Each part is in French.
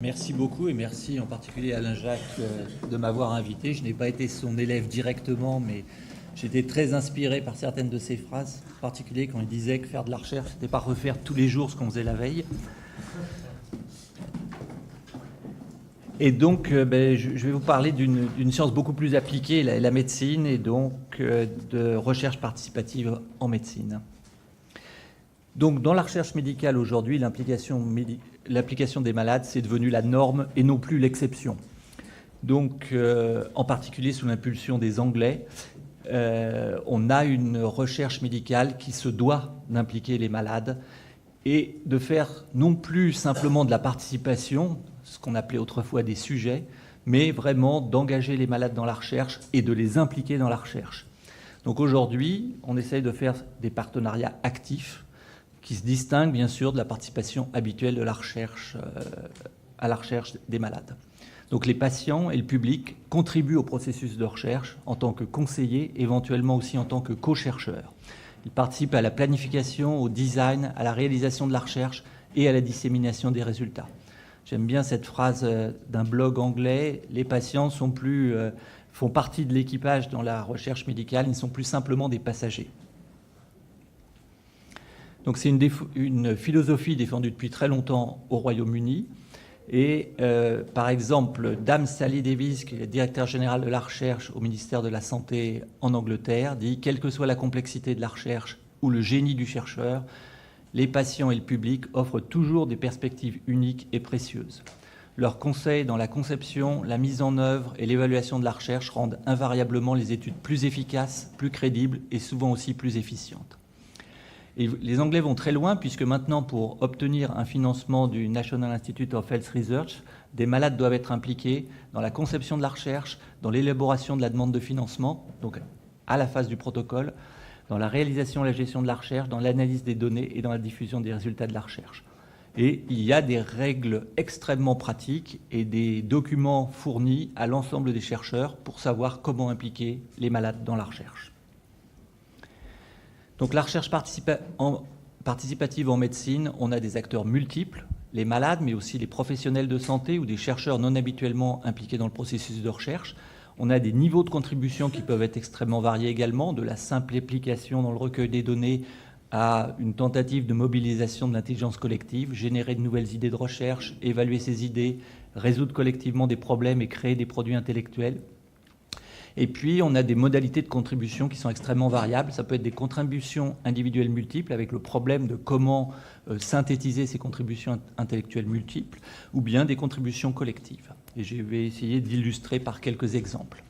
Merci beaucoup et merci en particulier à Alain Jacques de m'avoir invité. Je n'ai pas été son élève directement, mais j'étais très inspiré par certaines de ses phrases, en particulier quand il disait que faire de la recherche, c'était pas refaire tous les jours ce qu'on faisait la veille. Et donc, je vais vous parler d'une science beaucoup plus appliquée, la médecine, et donc de recherche participative en médecine. Donc, dans la recherche médicale aujourd'hui, l'application des malades, c'est devenu la norme et non plus l'exception. Donc, en particulier sous l'impulsion des Anglais, on a une recherche médicale qui se doit d'impliquer les malades et de faire non plus simplement de la participation, ce qu'on appelait autrefois des sujets, mais vraiment d'engager les malades dans la recherche et de les impliquer dans la recherche. Donc aujourd'hui, on essaye de faire des partenariats actifs qui se distinguent bien sûr de la participation habituelle de la recherche, à la recherche des malades. Donc les patients et le public contribuent au processus de recherche en tant que conseillers, éventuellement aussi en tant que co-chercheurs. Ils participent à la planification, au design, à la réalisation de la recherche et à la dissémination des résultats. J'aime bien cette phrase d'un blog anglais, les patients font partie de l'équipage dans la recherche médicale, ils ne sont plus simplement des passagers. Donc c'est une philosophie défendue depuis très longtemps au Royaume-Uni. Et par exemple, Dame Sally Davies, qui est directeur général de la recherche au ministère de la Santé en Angleterre, dit « Quelle que soit la complexité de la recherche ou le génie du chercheur, les patients et le public offrent toujours des perspectives uniques et précieuses. Leurs conseils dans la conception, la mise en œuvre et l'évaluation de la recherche rendent invariablement les études plus efficaces, plus crédibles et souvent aussi plus efficientes. » Et les Anglais vont très loin puisque maintenant, pour obtenir un financement du National Institute of Health Research, des malades doivent être impliqués dans la conception de la recherche, dans l'élaboration de la demande de financement, donc à la phase du protocole, dans la réalisation et la gestion de la recherche, dans l'analyse des données et dans la diffusion des résultats de la recherche. Et il y a des règles extrêmement pratiques et des documents fournis à l'ensemble des chercheurs pour savoir comment impliquer les malades dans la recherche. Donc la recherche participative en médecine, on a des acteurs multiples, les malades, mais aussi les professionnels de santé ou des chercheurs non habituellement impliqués dans le processus de recherche. On a des niveaux de contribution qui peuvent être extrêmement variés également, de la simple application dans le recueil des données à une tentative de mobilisation de l'intelligence collective, générer de nouvelles idées de recherche, évaluer ces idées, résoudre collectivement des problèmes et créer des produits intellectuels. Et puis, on a des modalités de contribution qui sont extrêmement variables. Ça peut être des contributions individuelles multiples avec le problème de comment synthétiser ces contributions intellectuelles multiples, ou bien des contributions collectives. Et je vais essayer d'illustrer par quelques exemples.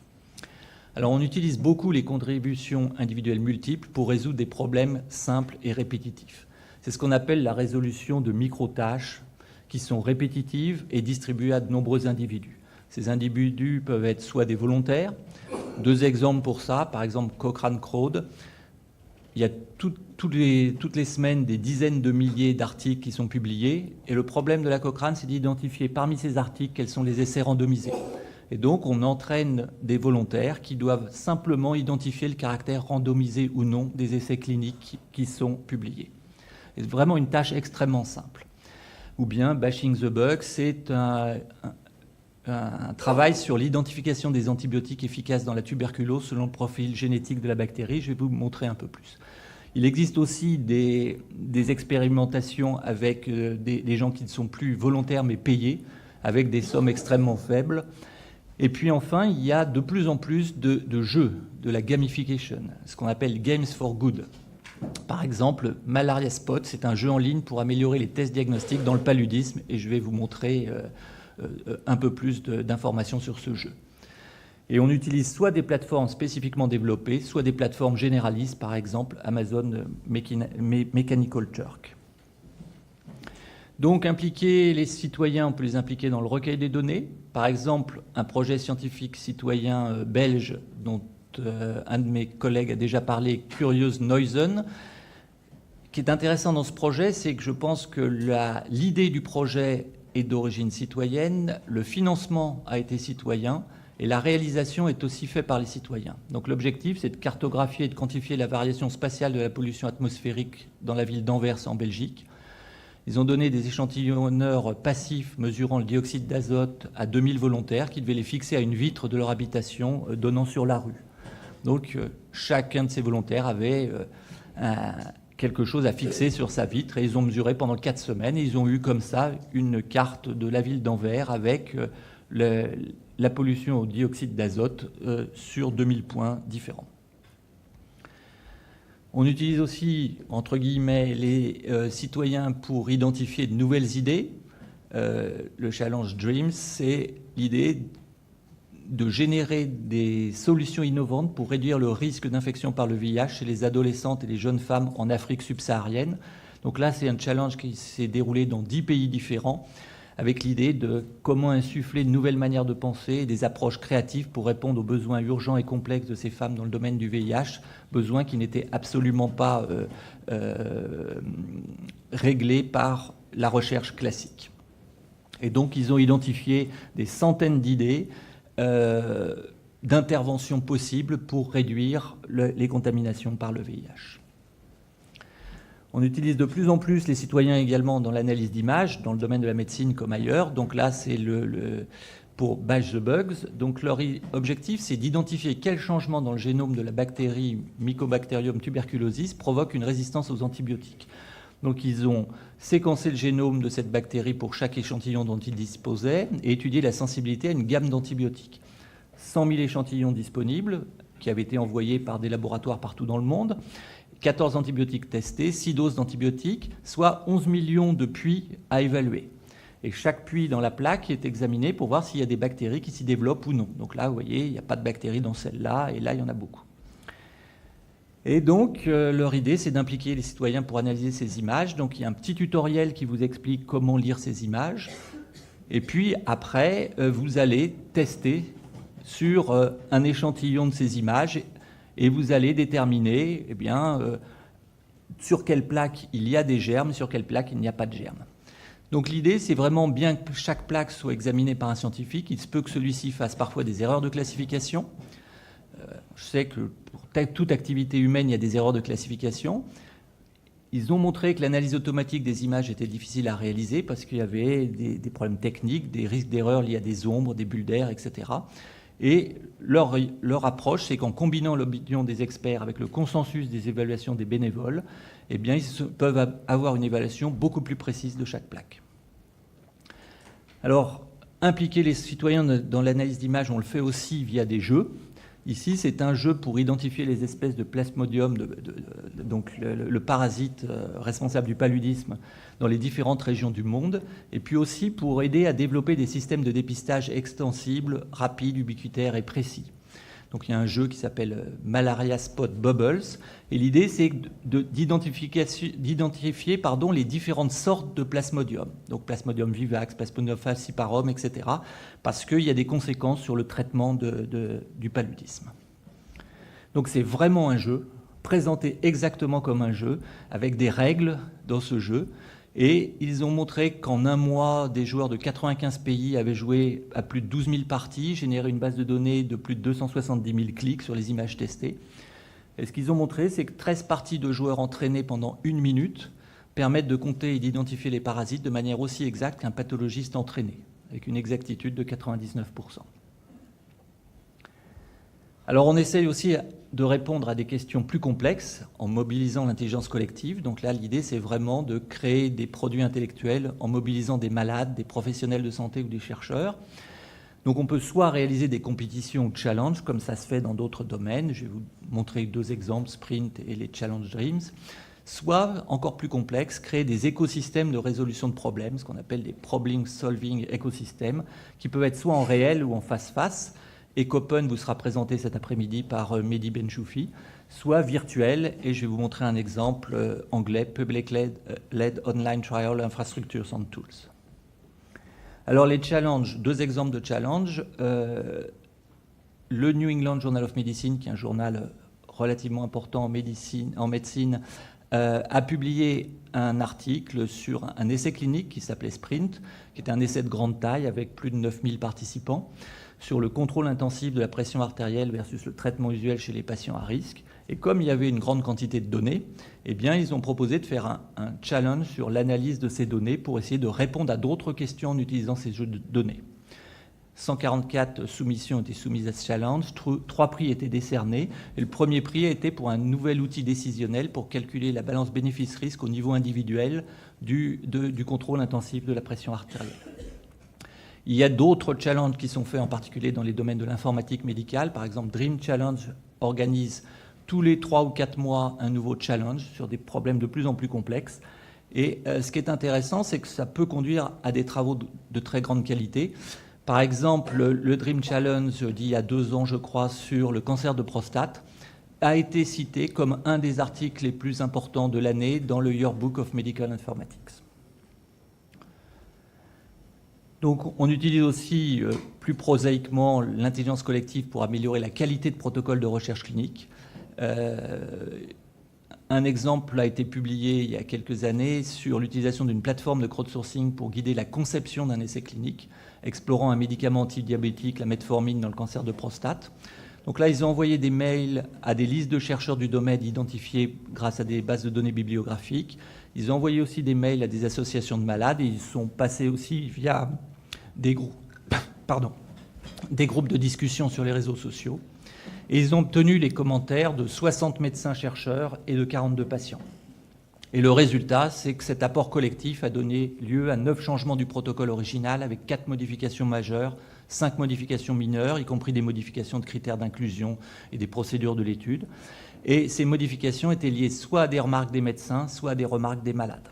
Alors, on utilise beaucoup les contributions individuelles multiples pour résoudre des problèmes simples et répétitifs. C'est ce qu'on appelle la résolution de micro-tâches qui sont répétitives et distribuées à de nombreux individus. Ces individus peuvent être soit des volontaires. Deux exemples pour ça, par exemple Cochrane Crowd. Il y a toutes les semaines des dizaines de milliers d'articles qui sont publiés. Et le problème de la Cochrane, c'est d'identifier parmi ces articles quels sont les essais randomisés. Et donc, on entraîne des volontaires qui doivent simplement identifier le caractère randomisé ou non des essais cliniques qui sont publiés. C'est vraiment une tâche extrêmement simple. Ou bien Bashing the Bug, c'est un travail sur l'identification des antibiotiques efficaces dans la tuberculose selon le profil génétique de la bactérie. Je vais vous montrer un peu plus. Il existe aussi des expérimentations avec des gens qui ne sont plus volontaires mais payés, avec des sommes extrêmement faibles. Et puis enfin, il y a de plus en plus de jeux, de la gamification, ce qu'on appelle Games for Good. Par exemple, Malaria Spot, c'est un jeu en ligne pour améliorer les tests diagnostiques dans le paludisme, et je vais vous montrer un peu plus d'informations sur ce jeu. Et on utilise soit des plateformes spécifiquement développées, soit des plateformes généralistes, par exemple Amazon Mechanical Turk. Donc impliquer les citoyens, on peut les impliquer dans le recueil des données. Par exemple, un projet scientifique citoyen belge dont un de mes collègues a déjà parlé, Curious Noizen. Ce qui est intéressant dans ce projet, c'est que je pense que l'idée du projet est d'origine citoyenne, le financement a été citoyen et la réalisation est aussi faite par les citoyens. Donc l'objectif, c'est de cartographier et de quantifier la variation spatiale de la pollution atmosphérique dans la ville d'Anvers en Belgique. Ils ont donné des échantillonneurs passifs mesurant le dioxyde d'azote à 2000 volontaires qui devaient les fixer à une vitre de leur habitation donnant sur la rue. Donc chacun de ces volontaires avait quelque chose à fixer sur sa vitre et ils ont mesuré pendant 4 semaines et ils ont eu comme ça une carte de la ville d'Anvers avec la pollution au dioxyde d'azote sur 2000 points différents. On utilise aussi, entre guillemets, les citoyens pour identifier de nouvelles idées. Le Challenge Dreams, c'est l'idée de générer des solutions innovantes pour réduire le risque d'infection par le VIH chez les adolescentes et les jeunes femmes en Afrique subsaharienne. Donc là, c'est un challenge qui s'est déroulé dans 10 pays différents, avec l'idée de comment insuffler de nouvelles manières de penser et des approches créatives pour répondre aux besoins urgents et complexes de ces femmes dans le domaine du VIH, besoins qui n'étaient absolument pas réglés par la recherche classique. Et donc, ils ont identifié des centaines d'idées d'interventions possibles pour réduire les contaminations par le VIH. On utilise de plus en plus les citoyens également dans l'analyse d'images, dans le domaine de la médecine comme ailleurs. Donc là, c'est pour Bash the Bugs. Donc leur objectif, c'est d'identifier quel changement dans le génome de la bactérie Mycobacterium tuberculosis provoque une résistance aux antibiotiques. Donc ils ont séquencé le génome de cette bactérie pour chaque échantillon dont ils disposaient et étudié la sensibilité à une gamme d'antibiotiques. 100 000 échantillons disponibles qui avaient été envoyés par des laboratoires partout dans le monde. 14 antibiotiques testés, 6 doses d'antibiotiques, soit 11 millions de puits à évaluer. Et chaque puits dans la plaque est examiné pour voir s'il y a des bactéries qui s'y développent ou non. Donc là, vous voyez, il n'y a pas de bactéries dans celle-là, et là, il y en a beaucoup. Et donc, leur idée, c'est d'impliquer les citoyens pour analyser ces images. Donc, il y a un petit tutoriel qui vous explique comment lire ces images. Et puis, après, vous allez tester sur un échantillon de ces images et vous allez déterminer sur quelle plaque il y a des germes, sur quelle plaque il n'y a pas de germes. Donc l'idée, c'est vraiment bien que chaque plaque soit examinée par un scientifique. Il se peut que celui-ci fasse parfois des erreurs de classification. Je sais que pour toute activité humaine, il y a des erreurs de classification. Ils ont montré que l'analyse automatique des images était difficile à réaliser parce qu'il y avait des problèmes techniques, des risques d'erreur liés à des ombres, des bulles d'air, etc. Et leur approche, c'est qu'en combinant l'opinion des experts avec le consensus des évaluations des bénévoles, eh bien, ils peuvent avoir une évaluation beaucoup plus précise de chaque plaque. Alors, impliquer les citoyens dans l'analyse d'images, on le fait aussi via des jeux. Ici, c'est un jeu pour identifier les espèces de Plasmodium, donc le parasite responsable du paludisme dans les différentes régions du monde, et puis aussi pour aider à développer des systèmes de dépistage extensibles, rapides, ubiquitaires et précis. Donc il y a un jeu qui s'appelle Malaria Spot Bubbles, et l'idée c'est d'identifier les différentes sortes de Plasmodium, donc Plasmodium vivax, Plasmodium falciparum, etc., parce qu'il y a des conséquences sur le traitement du paludisme. Donc c'est vraiment un jeu, présenté exactement comme un jeu, avec des règles dans ce jeu. Et ils ont montré qu'en un mois, des joueurs de 95 pays avaient joué à plus de 12 000 parties, généré une base de données de plus de 270 000 clics sur les images testées. Et ce qu'ils ont montré, c'est que 13 parties de joueurs entraînés pendant 1 minute permettent de compter et d'identifier les parasites de manière aussi exacte qu'un pathologiste entraîné, avec une exactitude de 99%. Alors on essaye aussi de répondre à des questions plus complexes en mobilisant l'intelligence collective. Donc là, l'idée, c'est vraiment de créer des produits intellectuels en mobilisant des malades, des professionnels de santé ou des chercheurs. Donc on peut soit réaliser des compétitions ou challenges, comme ça se fait dans d'autres domaines. Je vais vous montrer 2 exemples, Sprint et les Challenge Dreams. Soit, encore plus complexe, créer des écosystèmes de résolution de problèmes, ce qu'on appelle des problem-solving écosystèmes, qui peuvent être soit en réel ou en face-face. ECOPEN vous sera présenté cet après-midi par Mehdi Benchoufi, soit virtuel, et je vais vous montrer un exemple anglais, Public-led Online Trial Infrastructures and Tools. Alors les challenges, 2 exemples de challenges. Le New England Journal of Medicine, qui est un journal relativement important en médecine, a publié un article sur un essai clinique qui s'appelait Sprint, qui est un essai de grande taille avec plus de 9000 participants, sur le contrôle intensif de la pression artérielle versus le traitement usuel chez les patients à risque. Et comme il y avait une grande quantité de données, eh bien, ils ont proposé de faire un challenge sur l'analyse de ces données pour essayer de répondre à d'autres questions en utilisant ces jeux de données. 144 soumissions ont été soumises à ce challenge, 3 prix étaient décernés, et le premier prix a été pour un nouvel outil décisionnel pour calculer la balance bénéfice-risque au niveau individuel du contrôle intensif de la pression artérielle. Il y a d'autres challenges qui sont faits, en particulier dans les domaines de l'informatique médicale. Par exemple, Dream Challenge organise tous les 3 ou 4 mois un nouveau challenge sur des problèmes de plus en plus complexes. Et ce qui est intéressant, c'est que ça peut conduire à des travaux de très grande qualité. Par exemple, le Dream Challenge d'il y a 2 ans, je crois, sur le cancer de prostate, a été cité comme un des articles les plus importants de l'année dans le Yearbook of Medical Informatics. Donc, on utilise aussi plus prosaïquement l'intelligence collective pour améliorer la qualité de protocoles de recherche clinique. Un exemple a été publié il y a quelques années sur l'utilisation d'une plateforme de crowdsourcing pour guider la conception d'un essai clinique, explorant un médicament antidiabétique, la metformine, dans le cancer de prostate. Donc là, ils ont envoyé des mails à des listes de chercheurs du domaine identifiés grâce à des bases de données bibliographiques. Ils ont envoyé aussi des mails à des associations de malades et ils sont passés aussi via des groupes de discussion sur les réseaux sociaux. Et ils ont obtenu les commentaires de 60 médecins-chercheurs et de 42 patients. Et le résultat, c'est que cet apport collectif a donné lieu à 9 changements du protocole original avec 4 modifications majeures, 5 modifications mineures, y compris des modifications de critères d'inclusion et des procédures de l'étude. Et ces modifications étaient liées soit à des remarques des médecins, soit à des remarques des malades.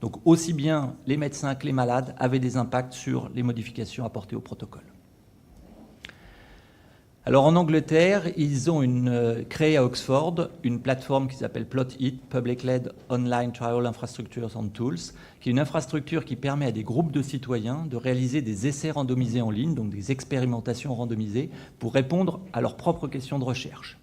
Donc aussi bien les médecins que les malades avaient des impacts sur les modifications apportées au protocole. Alors en Angleterre, ils ont créé à Oxford une plateforme qui s'appelle PlotIt, Public-Led Online Trial Infrastructures and Tools, qui est une infrastructure qui permet à des groupes de citoyens de réaliser des essais randomisés en ligne, donc des expérimentations randomisées, pour répondre à leurs propres questions de recherche.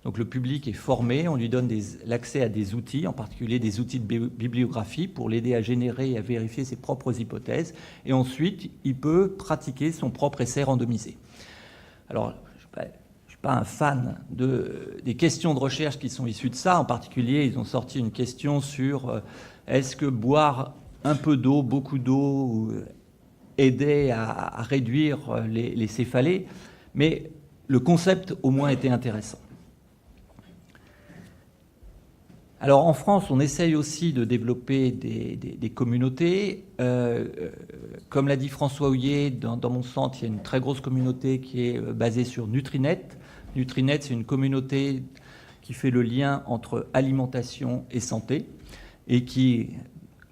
Donc le public est formé, on lui donne l'accès à des outils, en particulier des outils de bibliographie pour l'aider à générer et à vérifier ses propres hypothèses, et ensuite il peut pratiquer son propre essai randomisé. Alors, je ne suis pas un fan des questions de recherche qui sont issues de ça. En particulier, ils ont sorti une question sur est-ce que boire un peu d'eau, beaucoup d'eau, aidait à réduire les céphalées. Mais le concept, au moins, était intéressant. Alors, en France, on essaye aussi de développer des communautés. Comme l'a dit François Houillet, dans mon centre, il y a une très grosse communauté qui est basée sur Nutrinet. Nutrinet, c'est une communauté qui fait le lien entre alimentation et santé et qui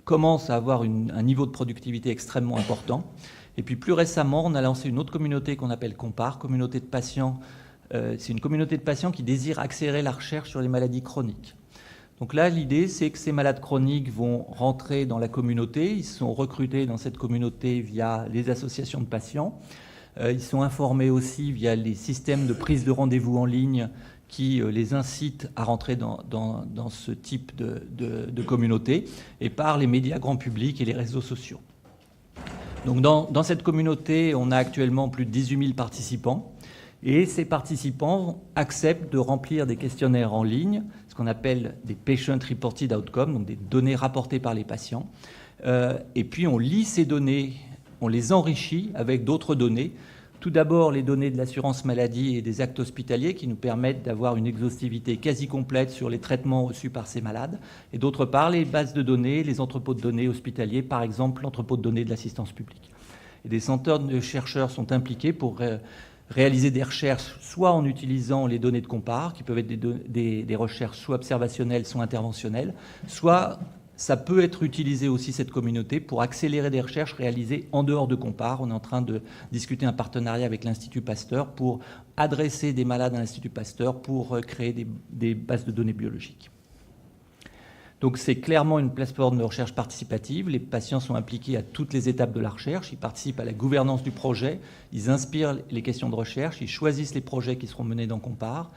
commence à avoir un niveau de productivité extrêmement important. Et puis, plus récemment, on a lancé une autre communauté qu'on appelle Compare, communauté de patients. C'est une communauté de patients qui désire accélérer la recherche sur les maladies chroniques. Donc là, l'idée, c'est que ces malades chroniques vont rentrer dans la communauté. Ils sont recrutés dans cette communauté via les associations de patients. Ils sont informés aussi via les systèmes de prise de rendez-vous en ligne qui les incitent à rentrer dans ce type de communauté et par les médias grand public et les réseaux sociaux. Donc dans cette communauté, on a actuellement plus de 18 000 participants. Et ces participants acceptent de remplir des questionnaires en ligne, ce qu'on appelle des Patient Reported Outcomes, donc des données rapportées par les patients. Et puis on lit ces données, on les enrichit avec d'autres données. Tout d'abord, les données de l'assurance maladie et des actes hospitaliers qui nous permettent d'avoir une exhaustivité quasi complète sur les traitements reçus par ces malades. Et d'autre part, les bases de données, les entrepôts de données hospitaliers, par exemple l'entrepôt de données de l'assistance publique. Et des centaines de chercheurs sont impliqués pour réaliser des recherches, soit en utilisant les données de Compare, qui peuvent être des recherches soit observationnelles, soit interventionnelles, soit ça peut être utilisé aussi, cette communauté, pour accélérer des recherches réalisées en dehors de Compare. On est en train de discuter un partenariat avec l'Institut Pasteur pour adresser des malades à l'Institut Pasteur pour créer des bases de données biologiques. Donc c'est clairement une plateforme de recherche participative. Les patients sont impliqués à toutes les étapes de la recherche. Ils participent à la gouvernance du projet. Ils inspirent les questions de recherche. Ils choisissent les projets qui seront menés dans Compare.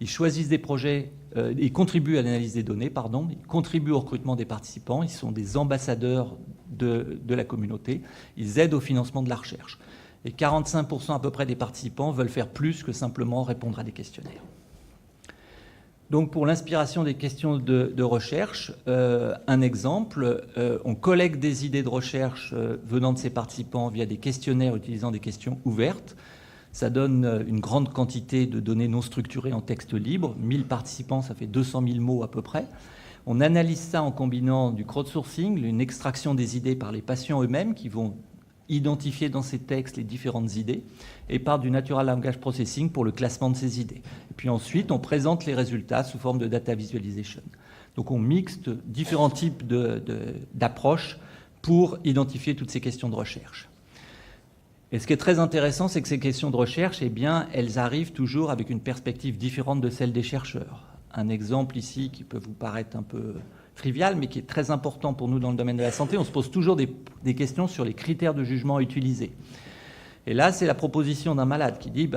Ils choisissent des projets, ils contribuent à l'analyse des données, Ils contribuent au recrutement des participants. Ils sont des ambassadeurs de la communauté. Ils aident au financement de la recherche. Et 45% à peu près des participants veulent faire plus que simplement répondre à des questionnaires. Donc pour l'inspiration des questions de recherche, un exemple, on collecte des idées de recherche venant de ces participants via des questionnaires utilisant des questions ouvertes. Ça donne une grande quantité de données non structurées en texte libre. 1000 participants, ça fait 200 000 mots à peu près. On analyse ça en combinant du crowdsourcing, une extraction des idées par les patients eux-mêmes qui vont identifier dans ces textes les différentes idées, et par du Natural Language Processing pour le classement de ces idées. Et puis ensuite, on présente les résultats sous forme de data visualization. Donc on mixte différents types d'approches pour identifier toutes ces questions de recherche. Et ce qui est très intéressant, c'est que ces questions de recherche, eh bien, elles arrivent toujours avec une perspective différente de celle des chercheurs. Un exemple ici qui peut vous paraître un peu trivial, mais qui est très important pour nous dans le domaine de la santé, on se pose toujours des questions sur les critères de jugement utilisés. Et là, c'est la proposition d'un malade qui dit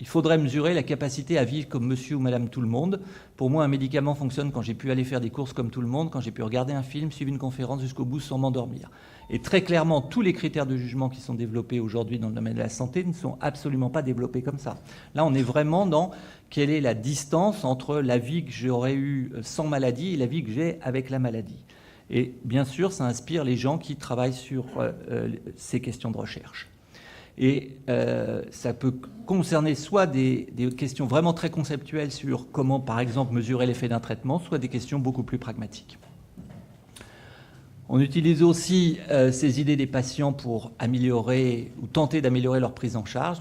il faudrait mesurer la capacité à vivre comme monsieur ou madame tout le monde. Pour moi, un médicament fonctionne quand j'ai pu aller faire des courses comme tout le monde, quand j'ai pu regarder un film, suivre une conférence jusqu'au bout sans m'endormir. Et très clairement, tous les critères de jugement qui sont développés aujourd'hui dans le domaine de la santé ne sont absolument pas développés comme ça. Là, on est vraiment dans quelle est la distance entre la vie que j'aurais eue sans maladie et la vie que j'ai avec la maladie. Et bien sûr, ça inspire les gens qui travaillent sur ces questions de recherche. Et ça peut concerner soit des questions vraiment très conceptuelles sur comment, par exemple, mesurer l'effet d'un traitement, soit des questions beaucoup plus pragmatiques. On utilise aussi ces idées des patients pour améliorer ou tenter d'améliorer leur prise en charge.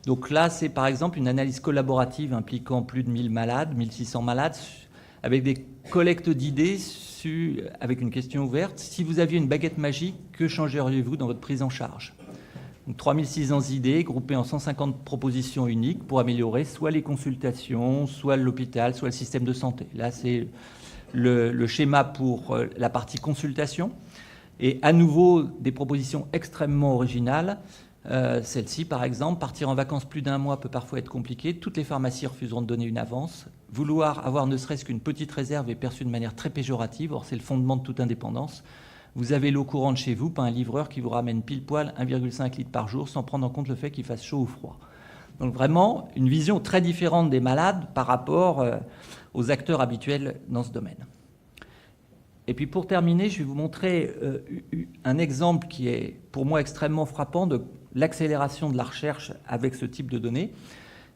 Donc là, c'est par exemple une analyse collaborative impliquant plus de 1000 malades, 1600 malades, avec des collectes d'idées avec une question ouverte. Si vous aviez une baguette magique, que changeriez-vous dans votre prise en charge ? Donc 3600 idées groupées en 150 propositions uniques pour améliorer soit les consultations, soit l'hôpital, soit le système de santé. Là, c'est le schéma pour la partie consultation. Et à nouveau, des propositions extrêmement originales. Celle-ci, par exemple, partir en vacances plus d'un mois peut parfois être compliqué. Toutes les pharmacies refuseront de donner une avance. Vouloir avoir ne serait-ce qu'une petite réserve est perçu de manière très péjorative. Or, c'est le fondement de toute indépendance. Vous avez l'eau courante chez vous, pas un livreur qui vous ramène pile poil 1,5 litre par jour sans prendre en compte le fait qu'il fasse chaud ou froid. Donc vraiment, une vision très différente des malades par rapport aux acteurs habituels dans ce domaine. Et puis pour terminer, je vais vous montrer un exemple qui est pour moi extrêmement frappant de l'accélération de la recherche avec ce type de données.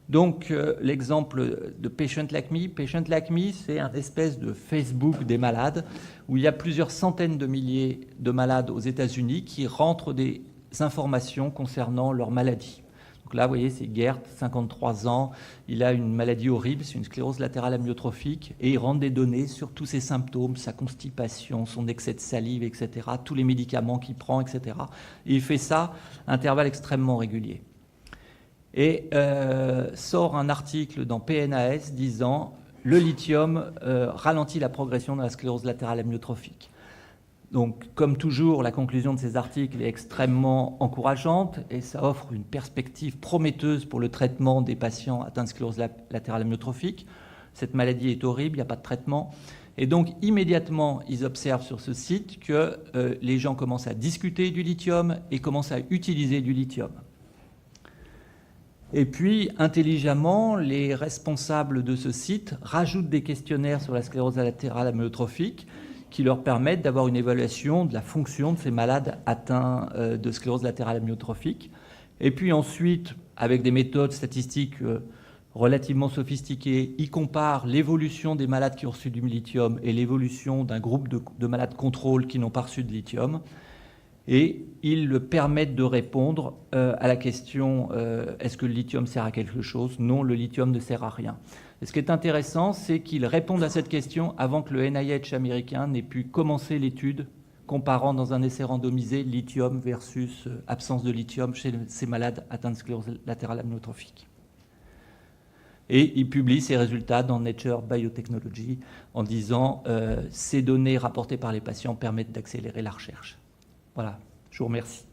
Donc l'exemple de Patient Like Me. Patient Like Me, c'est un espèce de Facebook des malades où il y a plusieurs centaines de milliers de malades aux États-Unis qui rentrent des informations concernant leur maladie. Donc là, vous voyez, c'est Gert, 53 ans, il a une maladie horrible, c'est une sclérose latérale amyotrophique, et il rentre des données sur tous ses symptômes, sa constipation, son excès de salive, etc., tous les médicaments qu'il prend, etc. Et il fait ça à intervalles extrêmement réguliers. Et sort un article dans PNAS disant « Le lithium ralentit la progression de la sclérose latérale amyotrophique ». Donc, comme toujours, la conclusion de ces articles est extrêmement encourageante et ça offre une perspective prometteuse pour le traitement des patients atteints de sclérose latérale amyotrophique. Cette maladie est horrible, il n'y a pas de traitement. Et donc, immédiatement, ils observent sur ce site que les gens commencent à discuter du lithium et commencent à utiliser du lithium. Et puis, intelligemment, les responsables de ce site rajoutent des questionnaires sur la sclérose latérale amyotrophique qui leur permettent d'avoir une évaluation de la fonction de ces malades atteints de sclérose latérale amyotrophique. Et puis ensuite, avec des méthodes statistiques relativement sophistiquées, ils comparent l'évolution des malades qui ont reçu du lithium et l'évolution d'un groupe de malades contrôle qui n'ont pas reçu de lithium. Et ils permettent de répondre à la question est-ce que le lithium sert à quelque chose ? Non, le lithium ne sert à rien. Et ce qui est intéressant, c'est qu'ils répondent à cette question avant que le NIH américain n'ait pu commencer l'étude comparant dans un essai randomisé lithium versus absence de lithium chez ces malades atteints de sclérose latérale amyotrophique. Et ils publient ces résultats dans Nature Biotechnology en disant ces données rapportées par les patients permettent d'accélérer la recherche. Voilà, je vous remercie.